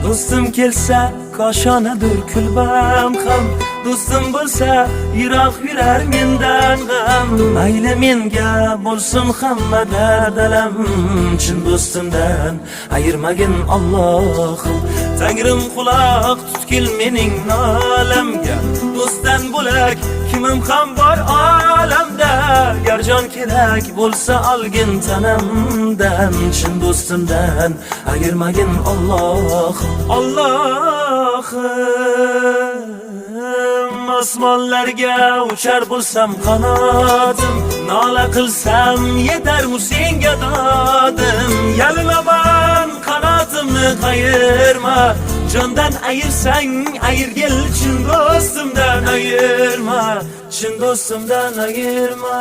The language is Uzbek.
Do'stim kelsa koshonadir kulbam ham, do'stim bo'lsa yiroq yurar mendan g'am. Mayli menga bo'lsin hamma dardalam, chin do'stimdan ayirmagin Allohim. Tangrim quloq tutgil mening nolamga, do'stdan bo'lak kimim ham bor olamda. Gar jon kerak bo'lsa olgin tanamdan, chin do'stimdan ayirmagin Allohim. Allohim, osmonlarga uchar bo'lsam qanotim, nola qilsam yetarmu senga dodim. Yalinaman qanotimni qayirma, jondan ayirsang ayirgil, chin do'stimdan ayirma, chin do'stimdan ayirma.